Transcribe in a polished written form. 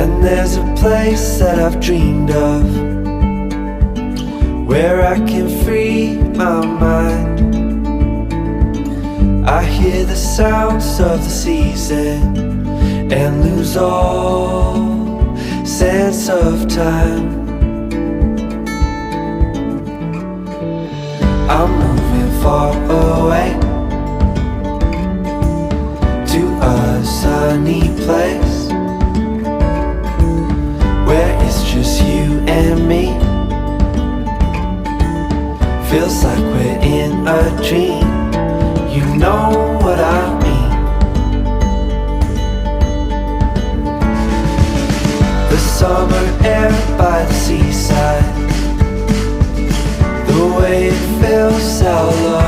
And there's a place that I've dreamed of, where I can free my mind. I hear the sounds of the season and lose all sense of time. I'm moving far away to a sunny place where it's just you and me. Feels like we're in a dream. You know what I mean. The summer air by the seaside, the way it feels our love.